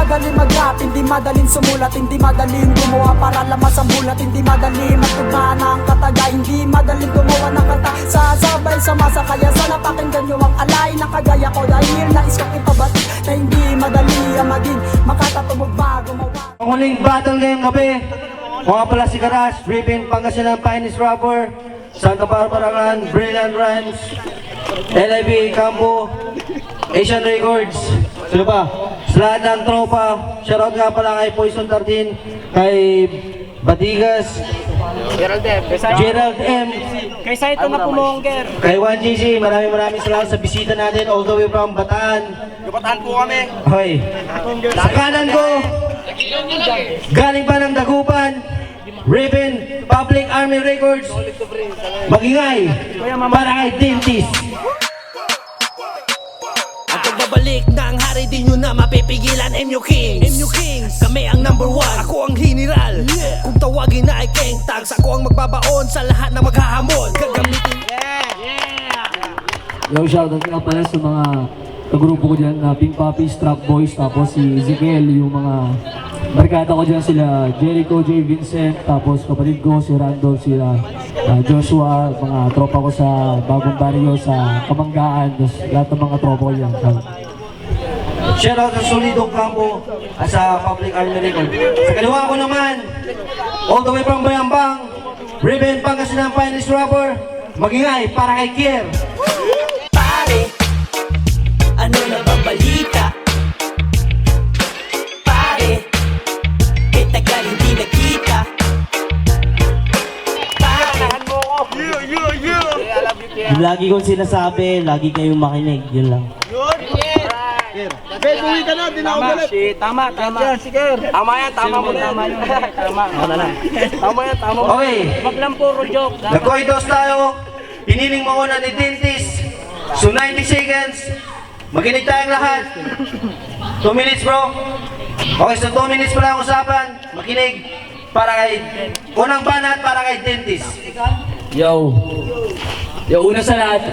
madali mag-rap, hindi madaling sumulat, hindi madaling gumawa para lamas ang bulat, hindi madali magtugma ng kataga, hindi madaling gumawa ng kanta sasabay sa masa. Kaya sana pakinggan nyo ang alay na kagaya ko, dahil nais kong ipabati na hindi madali ang maging makatatubog ba gumawa. Ang huling battle ngayong gabi, mga pala si Karash, Ripping, Pangasinan, Finest Rapper, Santa Barbara, Brilliant Rhymes, LIB, Campo, Asian Records, sino pa? Sa lahat ng tropa, shoutout nga pala kay Poison 13, kay Batigas, Gerald M, Kay Saito na Pumonger. kay 1GC, maraming salamat sa bisita natin all the way from Bataan. Bataan po kami. Hoy, sa kanan ko, galing pa ng Dagupan, Ribbon, Public Army Records, magingay, para kay Dentist. Ang pagbabalik ng hari di nyo na mapipigilan. MU Kings, kami ang number one, ako ang general. Kung tawagin na ay King Tags, ako ang magbabaon sa lahat na maghahamon. Gagamitin. Yo, shoutout nga pala sa mga kagrupo ko dyan na Pink Puppies, Trap Boys, tapos si Ezekiel, yung mga barkada ko dyan sila Jericho, J. Vincent, tapos kapatid ko si Randolph, sila Joshua, mga tropa ko sa Bagong Barrio, sa Kamanggaan, tapos lahat ng mga tropa ko dyan. Shoutout sa Solidong Campo at sa Public Army Records. Sa kaliwa ko naman, all the way from Bayambang, Ribbon, Pangasinan, Finest Rapper, magingay, para kay Kier. Pare, ano na bang balita? Pare, kay tagal hindi nakita. Pare, Lagi kong sinasabi, lagi kayong makinig, yun lang. Tama. Tama yan, tama mo na. Tama yan. Okay, Wag lang puro joke. nag-koidos tayo, hiniling mo na ni Dentist. So 90 seconds, makinig tayong lahat. 2 minutes bro. Okay, so 2 minutes pala ang usapan, makinig para kay unang banat, para kay Dentist. Yo, una sa lahat,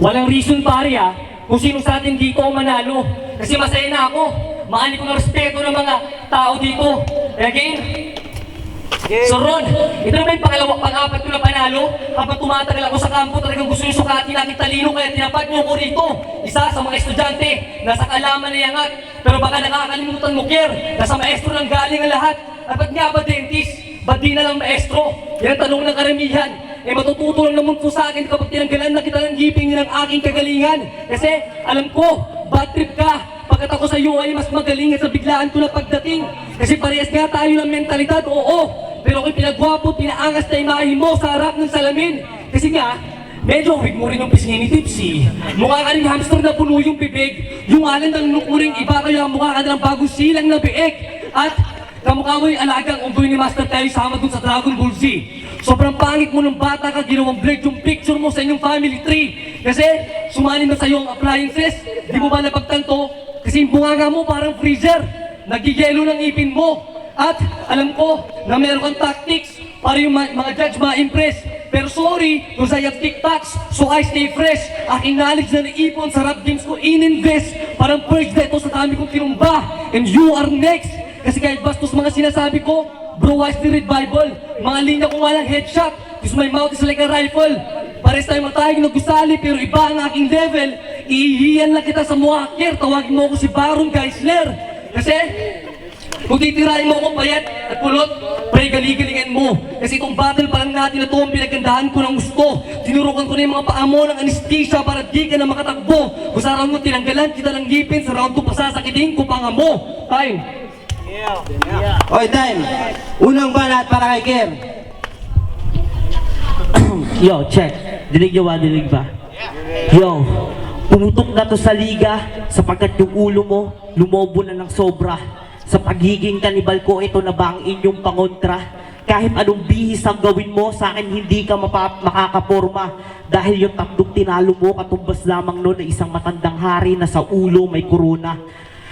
walang reason pare kung sino sa atin dito ang manalo. Kasi masaya na ako, maali ko ng respeto ng mga tao dito. Again, so Ron, ito naman yung pang-apat ko na panalo. Habang tumatagal ako sa kampo, talagang gusto yung sukatin natin talino, kaya tinapad nyo ko rito. Isa sa mga estudyante, nasa kaalaman na yangat. Pero baka nakakalimutan mo, Kier, nasa maestro lang galing ang lahat. At ba't nga ba, Dentist? Ba't di na lang maestro? Yan ang tanong ng karamihan. Eh matututo lang naman po sa akin kapag tinanggalan na kita ng giping ng aking kagalingan. Kasi alam ko, bad trip ka. Pagkat ako sa iyo ay mas magaling at sa biglaan ko na pagdating. Kasi parehas nga tayo ng mentalidad, oo. Pero ako'y pinagwapo, pinaangas na imahe mo sa harap ng salamin. Kasi nga, medyo wig mo rin yung pisngi ni Tipsy. Mukha ka rin hamster na puno yung bibig. Yung alan ng look mo rin iba, kaya mukha ka na ng bagong silang na biik. At kamukha mo yung alagang umboy ni Master tayo sama dun sa Dragon Ball Z. Sobrang pangit mo nung bata ka, ginawang break yung picture mo sa inyong family tree. Kasi sumanin na sa'yo ang appliances, di mo ba napagtanto? Kasi yung bunganga mo parang freezer, nagigelo ng ipin mo. At alam ko na meron kang tactics para yung mga judge ma-impress. Pero sorry, kung I have TikToks, so I stay fresh. Aking knowledge na naipon sa rap games ko in-invest. Parang first day to sa dami kong tinumba. And you are next. Kasi kahit bastos mga sinasabi ko, bro, watch the read Bible. Mga linya ko walang headshot, cause my mouth is like a rifle. Pares tayo matayag na gusali, pero iba ang aking level. Iihiyan lang kita sa mukha, Kier. Tawagin mo ako si Baron Geisler. Kasi kung titirahin mo akong payat at pulot, pre, galigalingan mo. Kasi itong battle pa lang natin na ito ang pinaggandahan ko ng gusto. Tinurukan ko na yung mga paa mo ng anesthesia para di ka na makatakbo. Kung sa round mo tinanggalan kita ng ngipin, sa round 2 pasasakitin ko panga mo. Time. Okay, time. Unang banat para kay Kier. Yo, check. Dinig ba? Yo, pumutok na to sa liga sapagkat yung ulo mo lumobo na ng sobra. Sa pagiging kanibal ko, ito na ba ang inyong pangontra? Kahit anong bihis ang gawin mo, sa akin hindi ka makakaporma. Dahil yung tatlong tinalo mo, katumbas lamang noon na isang matandang hari na sa ulo may korona.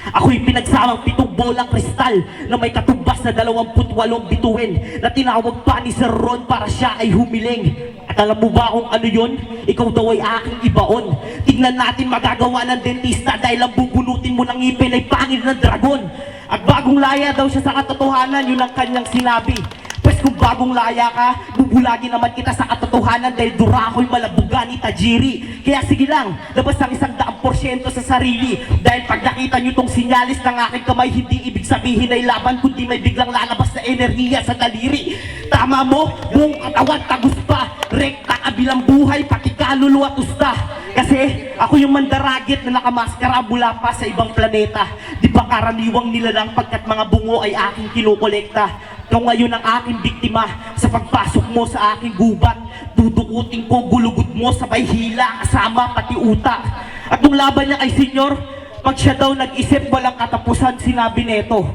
Ako'y pinagsamang 7 bolang kristal na may katumbas na 28 bituin na tinawag pa ni Sir Ron para siya ay humiling. At At alam mo ba kung ano yun? Ikaw daw ay aking ibaon. Tignan natin magagawa ng dentista dahil ang bubunutin mo ng ngipin ay pangil ng dragon. At bagong laya daw siya sa katotohanan, yun ang kanyang sinabi. Pwes kung bagong laya ka, bubulagi naman kita sa katotohanan dahil dura ako'y malabugan ni Tajiri. Kaya sige lang, labas ang 100% sa sarili. Dahil pag nakita nyo tong sinyalis ng aking kamay, hindi ibig sabihin ay laban, kundi may biglang lalabas na enerhiya sa daliri. Tama mo, buong katawan tagus pa, rekta kabilang buhay, pati kaluluwa tusta. Kasi ako yung mandaragit na nakamaskara mula pa sa ibang planeta. Di ba karaniwang nilalang pagkat mga bungo ay aking kinukolekta. Ikaw ngayon ang aking biktima sa pagpasok mo sa aking gubat. Dudukutin ko gulugod mo sabay hila kasama pati utak. At nung laban niya kay Senyor, pag siya daw nag-isip walang katapusan, sinabi neto,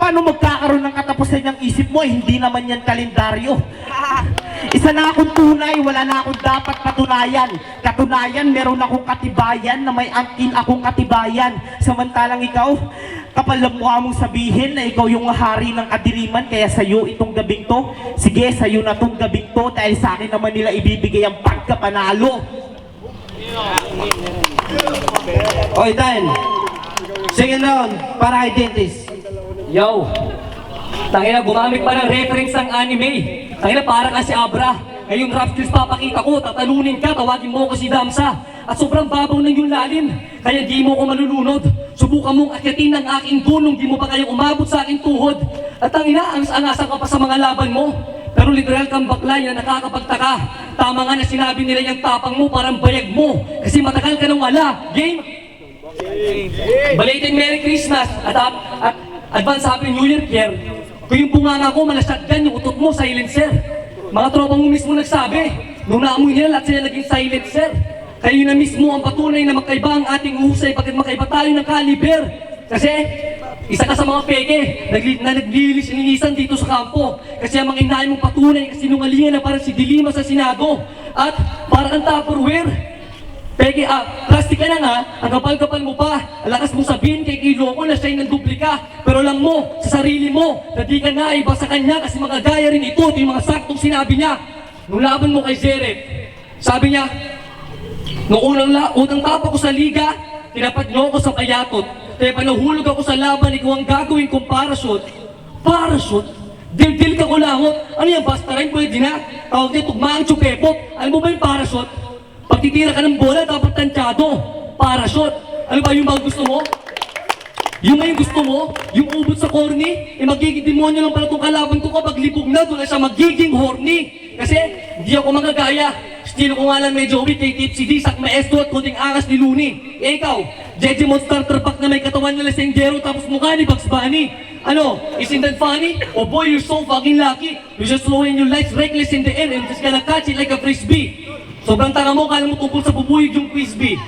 paano magkakaroon ng katapusan yung isip mo? Hindi naman yan kalendaryo. Isa na akong tunay, wala na akong dapat patunayan. Katunayan, meron akong katibayan na may angkin akong katibayan. Samantalang ikaw, kapal lang mukha mong sabihin na ikaw yung hari ng kadiliman, kaya sa'yo itong gabing to. Sige, sa'yo na itong gabing to dahil sa akin naman nila ibibigay ang pagkapanalo. Okay, time. Second round, para kay dentist. Yo! Tangina, gumamit pa ng reference ng anime. Tangina, para ka si Abra. Ngayong rap skills papakita ko, tatalunin ka, tawagin mo ko si Damsa. At sobrang babaw ng yung lalim, kaya di mo ko malulunod. Subukan mong akyatin ng aking gulong, di mo pa kayang umabot sa aking tuhod. At tangina, angas-angasan ka pa sa mga laban mo. Pero literal kang bakla na nakakapagtaka. Tama nga na sinabi nila yung tapang mo, parang bayag mo. Kasi matagal ka nang wala. Game! Belated Merry Christmas at advance Happy New Year, Pierre. Kung yung bunganga ko, malasagdan yung utot mo, silencer. Mga tropang mo mismo nagsabi, nung naamoy nila, lahat sila naging silencer. Kayo na mismo ang patunay na magkaiba ang ating uhusay pagkat magkaiba tayo ng kaliber. Kasi, isa ka sa mga peke na naglilinis-linisan dito sa kampo. Kasi ang mga inahin mong patunay kasi sinungalingan na parang si Dilima sa Senado. At parang ang Tupperware. Peke, plastic ka na nga, ang kapal-kapal mo pa. Alakas mong sabihin kay Kiloko na siya'y nagduplika. Pero alam mo, sa sarili mo, na di ka naiba sa kanya kasi magagaya rin ito. Ito yung mga saktong sinabi niya. Nung laban mo kay Zeret, sabi niya, nung unang tapa ko sa liga, tinapat niyo ako sa payatot. Kaya pag nahulog ako sa laban, ikaw ang gagawin kong parachute. Parachute? Dil-dil ka ko langot. Ano yan, basta rin pwede na? Tawag niya, tugmaang chupepot. Alam mo ba yung parachute? Pag titira ka ng bola, dapat tansyado. Parachute. Ano ba yung mga gusto mo? Yung nga yung gusto mo, yung ubod sa corny, magiging demonyo lang pala itong kalaban ko kapag libog na, doon na siya magiging horny. Kasi, di ako magagaya. Estilo ko nga lang medyo weak kay Tipsy D, sak maestro at kunting angas ni Looney. Eh ikaw, Jejimon starter pack na may katawan na lasenggero tapos mukha ni Bugs Bunny. Ano, isn't that funny? Oh boy, you're so fucking lucky. You're just throwing your lights reckless in the air and just gonna catch it like a frisbee. Sobrang tanga mo, kala mo tungkol sa bubuyog yung frisbee.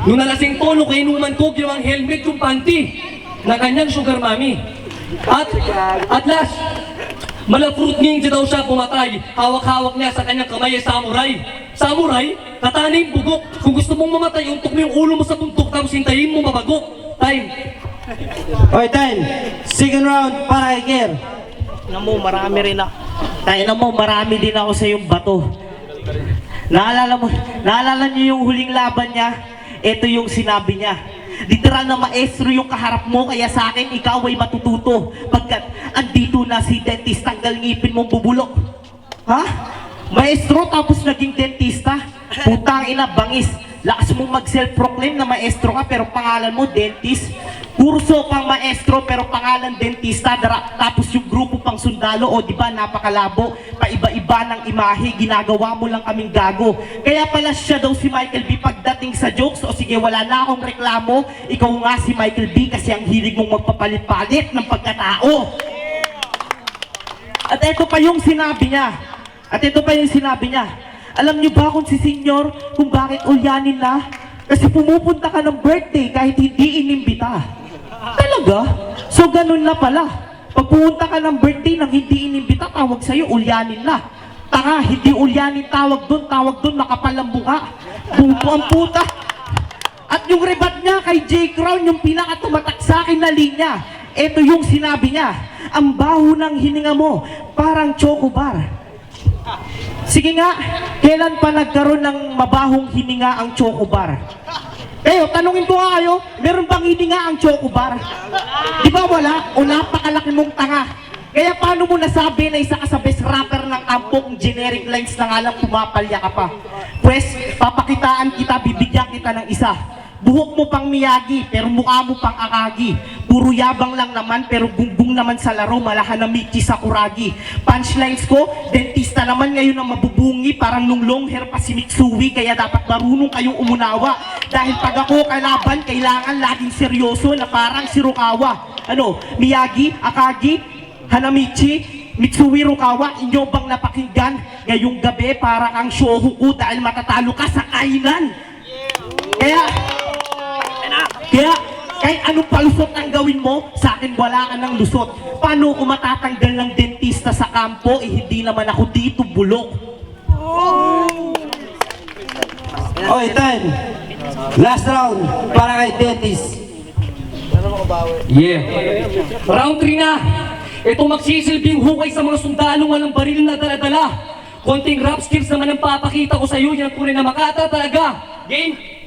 Nung nalasing tono, kainuman ko, ginawang helmet yung panty na kanyang sugar mommy. At last, malafruit ninja daw siya pumatay. Hawak-hawak niya sa kanyang kamay ay samurai. Samurai, tatana yung bugok. Kung gusto mong mamatay, untok mo yung ulo mo sa buntok tapos hintayin mo mabagok. Time. Okay, time. Second round, para kay Kier. Tayo mo, marami din ako sa yung bato. Naalala niyo yung huling laban niya? Ito yung sinabi niya. Literal na maestro yung kaharap mo, kaya sa akin ikaw ay matututo. Pagkat andito na si dentist, tanggal ngipin mong bubulok. Ha? Maestro tapos naging dentista? Putang ina, bangis. Lakas mong mag-self-proclaim na maestro ka pero pangalan mo dentist. Kurso pang maestro pero pangalan dentista. Tapos yung grupo pang sundalo, o di ba napakalabo. Paiba-iba ng imahe, ginagawa mo lang kaming gago. Kaya pala siya daw si Michael B pagdating sa jokes. O sige, wala na akong reklamo. Ikaw nga si Michael B kasi ang hilig mong magpapalit-palit ng pagkatao. At ito pa yung sinabi niya. Alam niyo ba kung si Senyor, kung bakit ulyanin na? Kasi pumupunta ka ng birthday kahit hindi inimbita. Talaga? So ganun na pala. Pag pumunta ka ng birthday nang hindi inimbita, tawag sa'yo, ulyanin na. Tanga, hindi ulyanin tawag doon, makapal ang buka. Buko ang puta. At yung rebat niya kay J. Crown, yung pinakatumatak sa akin na linya. Ito yung sinabi niya, ang baho ng hininga mo, parang choco bar. Sige nga, kailan pa nagkaroon ng mabahong hininga ang Choco Bar? Kayo, tanungin ko nga kayo, meron bang hininga ang Choco Bar? Di ba wala? O napakalaki mong tanga? Kaya paano mo nasabi na isa ka sa best rapper ng kampo kung generic lines na nga lang pumapalya ka pa? Pwes, papakitaan kita, bibigyan kita ng isa. Buhok mo pang Miyagi, pero mukha mo pang Akagi. Puro yabang lang naman, pero gunggong naman sa laro, malahan na Michi Sakuragi. Punchlines ko, dentista naman ngayon ang mabubungi, parang nung long hair pa si Mitsui, kaya dapat marunong kayong umunawa. Dahil pag ako kalaban, kailangan laging seryoso na parang si Rukawa. Ano, Miyagi, Akagi, Hanamichi, Mitsui Rukawa, inyo bang napakinggan? Ngayong gabi, para kang Shohoku dahil matatalo ka sa kainan. Kaya, kahit anong palusot ang gawin mo, sa akin wala ka ng lusot. Paano ko matatanggal ng dentista sa kampo, eh hindi naman ako dito bulok. Okay, time. Last round para kay dentist. Yeah. Round 3 na. Ito magsisilbing hukay sa mga sundalo ng baril na dala-dala. Konting rap skills naman ang papakita ko sa iyo. Yan tunay na makata talaga. Game?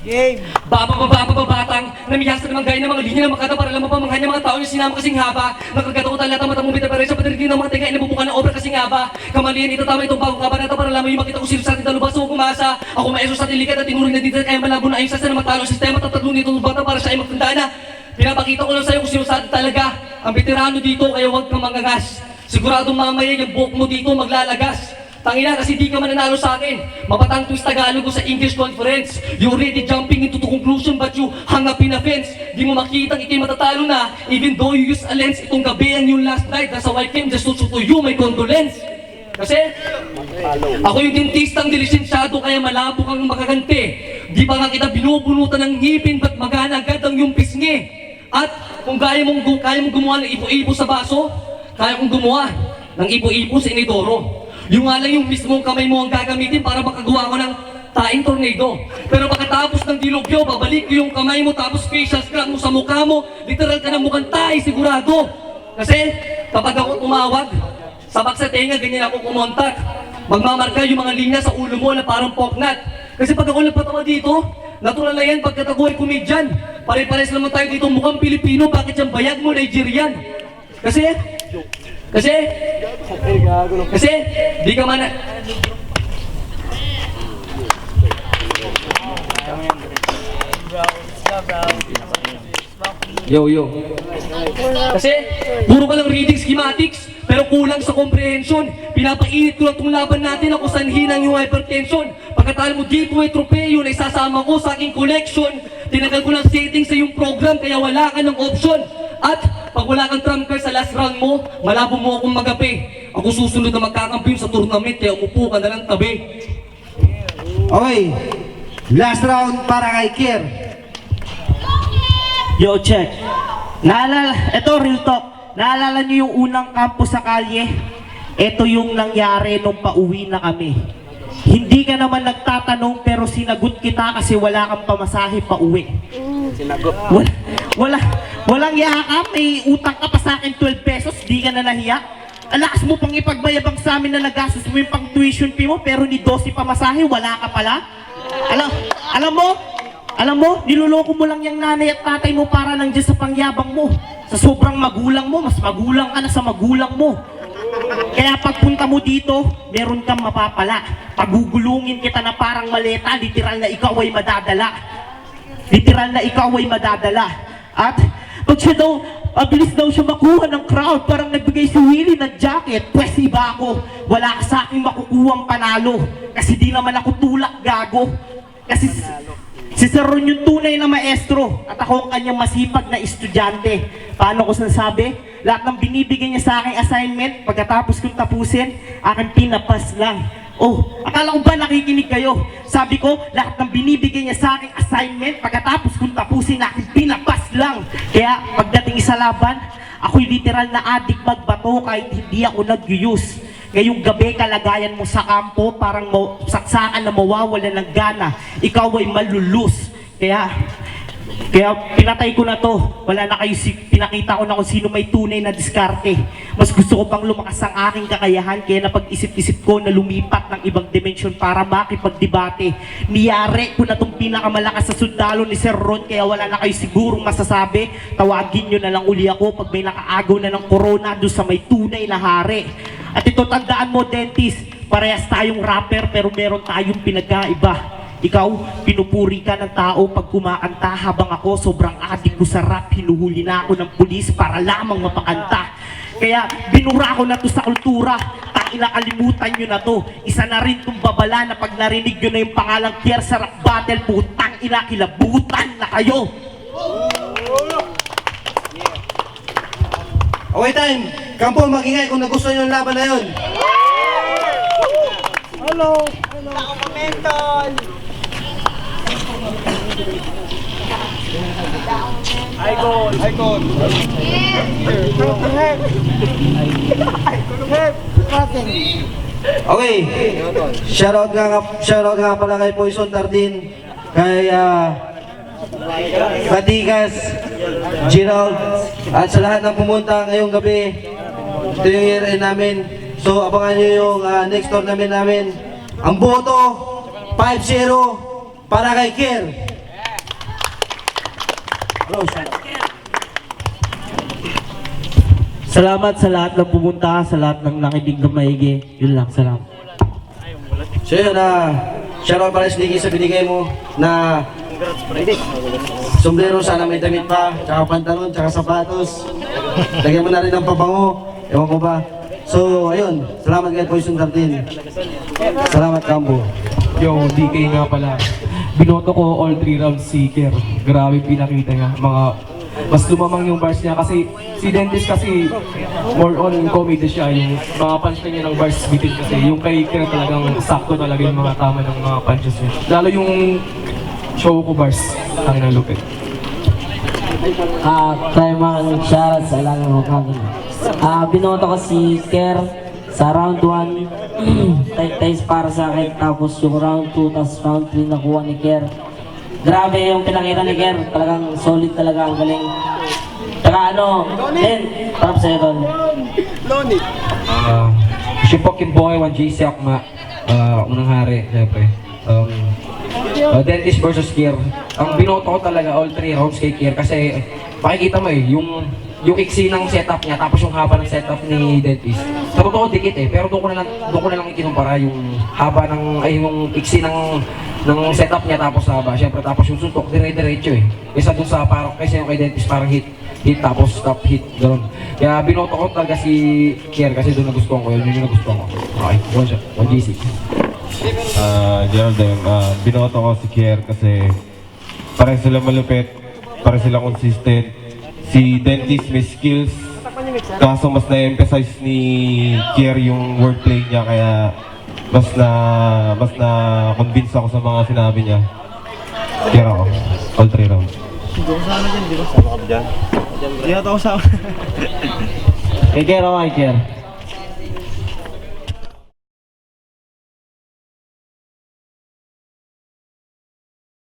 Game. Batang, namiyasa naman gaya ng mga linya ng makata para lang mapamanghan ng mga tao yung sinama kasing haba. Nakagato ko talata mata mong bita para sa padirigin ng mga tingay na bubukan ng obra kasing haba. Kamalian ito tama itong bagong kabanata para lamang yung makita ko sino sa ating talubas o kumasa. Ako maeso sa ating likat at tinuring na dito kaya malabo na ayun sa na matalo sistema tatatlo nito bata para siya ay magtanda na. Pinapakita ko lang sa'yo kung sino sa atin talaga. Ang veterano dito kaya huwag kang mangangas. Siguradong mamaya yung buhok mo dito maglalagas. Tangina kasi di ka mananalo sa akin. Mapatang twist Tagalog ko sa English conference. You already jumping into the conclusion but you hang up in a fence. Di mo makita ikay matatalo na. Even though you use a lens, itong gabi ang yung last night. That's how I came just to you, my condolence. Kasi ako yung dentistang dilisensyado kaya malabo kang makaganti. Di pa nga kita binubunutan ng ngipin ba't magana agad ang yung pisngi. At kung kaya mong gumawa ng ipo-ipo sa baso, kaya kong gumawa ng ipo-ipo sa inidoro. Yung nga lang yung mismong kamay mo ang gagamitin para makagawa ko ng taing tornado. Pero pagkatapos ng dilogyo, babalik yung kamay mo tapos facial scrub mo sa mukha mo, literal ka ng mukhang tae sigurado. Kasi kapag ako tumawag, sabak sa tenga, ganyan ako kumontak. Magmamarka yung mga linya sa ulo mo na parang poknat. Kasi pag ako nagpatawa dito, natural na yan pagkat ako ay komedyan. Pare-pares naman tayo dito mukhang Pilipino, bakit yung bayag mo Nigerian? Kasi, di ka man... Yo. Kasi, puro ka lang reading schematics, pero kulang sa comprehension. Pinapainit ko lang itong laban natin ako sanhin ng yung hypertension. Pagkatalo mo dito ay tropeyo na isasama ko sa aking collection. Tinagal ko ng settings sa iyong program kaya wala ka ng option. At pag wala kang trump card sa last round mo, malabo mo akong magapi. Ako susunod na magkakampiyon sa tournament kaya umupo ka na lang tabi. Okay. Last round para kay Kier. Yo, check. Ito real talk. Naalala niyo yung unang kampo sa kalye? Ito yung nangyari nung pauwi na kami. Hindi ka naman nagtatanong pero sinagot kita kasi wala kang pamasahe pauwi. Walang yakap, may utang ka pa sa akin 12 pesos, di ka na nahiya. Alakas mo pang ipagbayabang sa amin na nagastos mo yung pang tuition fee mo pero ni 12 pamasahe, wala ka pala. Alam mo, niloloko mo lang yung nanay at tatay mo para nandiyan sa pangyabang mo. Sa sobrang magulang mo, mas magulang ka na sa magulang mo. Kaya pagpunta mo dito, meron kang mapapala. Pagugulungin kita na parang maleta, literal na ikaw ay madadala. At pag siya daw, mabilis daw siya makuha ng crowd, parang nagbigay si Willie ng jacket. Pwes iba ako, wala ka sa aking makukuhang panalo. Kasi di naman ako tulak gago. Kasi si Sir Ron yung tunay na maestro at ako ang kanyang masipag na estudyante. Paano ko sinasabi? Lahat ng binibigay niya sa aking assignment, pagkatapos kong tapusin, aking pinapas lang. Oh, akala ko ba nakikinig kayo? Sabi ko, lahat ng binibigay niya sa aking assignment, pagkatapos kong tapusin, aking pinapas lang. Kaya pagdating sa laban, ako'y literal na adik magbato kahit hindi ako nag-use. Ngayong gabi, kalagayan mo sa kampo, parang saksakan na mawawala ng gana. Ikaw ay malulus. Kaya, Kaya pinatay ko na to. Wala na kayo, pinakita ko na kung sino may tunay na diskarte. Mas gusto ko pang lumakas ang aking kakayahan, kaya napag-isip-isip ko na lumipat ng ibang dimensyon para makipagdebate. Niyari ko na tong pinakamalakas sa sundalo ni Sir Ron, kaya wala na kayo sigurong masasabi. Tawagin nyo na lang uli ako pag may nakaagaw na ng corona doon sa may tunay na hari. At ito, tandaan mo, dentist, parehas tayong rapper pero meron tayong pinagkaiba. Ikaw, pinupuri ka ng tao pag kumakanta, habang ako sobrang adik ko sa rap, hinuhuli na ako ng pulis para lamang mapakanta. Kaya binura ko na to sa kultura, nakalimutan nyo na to. Isa na rin tong babala na pag narinig nyo na yung pangalang Kier sa rap battle, putang ina, kilabutan na kayo. Okay, time. Kampo, magingay kung nagustuhan nyo yung laban na yun. Okay. Shoutout nga pala kay Poison 13, kay Batikas, Gerald, at sa lahat ng pumunta ngayong gabi. Ito yung year-end namin. So abangan nyo yung next tournament namin. Ang boto 5-0 para kay Kier. Salamat sa lahat ng pumunta, sa lahat ng nakinig ng maigi. Yun lang, salamat. So yun, shoutout pala si Nicky sa binigay mo na sombrero, sana may damit pa, tsaka pantalon, tsaka sapatos. Lagyan mo na rin ng pabango, ewan ko ba. So ayun, salamat kay Poison 13. Salamat, Kambo. Yo, DK nga pala. Binoto ko all 3 rounds si Kier. Grabe pinakita niya. Mas lumamang yung bars niya kasi si Dentist kasi more on comedy siya. Yung mga punch na niya ng bars bitin kasi. Yung kay Kier talagang sakto talaga yung mga tama ng mga punches niya. Lalo yung show ko bars. Ang nalupit. Tayo mga shoutout sa ilang mga kagin. Binoto ko si Kier sa round 1. Tayo para sa akin. Tapos yung round 2, tapos round 3 nakuha ni Kier. Grabe yung pinakita ni Kier. Talagang solid talaga, ang galing. Tsaka parang sa'yo doon. Shipokin Boy, 1GC Akma. Unang hari, syempre. Dentist versus Kier. Ang binoto ko talaga all 3 rounds kay Kier kasi makikita mo yung iksi ng setup niya tapos yung haba ng setup ni Dentist. Sa totoo dikit pero doon ko na lang ikinumpara yung haba ng yung iksi ng setup niya tapos haba. Syempre tapos yung suntok dire-diretso Kaysa doon sa kasi yung kay Dentist parang hit tapos stop hit ganoon. Kaya binoto ko talaga si Kier kasi doon nagustuhan ko yun yung nagustuhan ko. Okay, 1GC. Gerald, binoto ko si Kier kasi parang sila malupit, parang sila consistent. Si Dentist may skills, kaso mas na-emphasize ni Kier yung wordplay niya kaya mas na-convince ako sa mga sinabi niya. Kier ako, all 3 rounds. Kay Kier ako, kay Kier.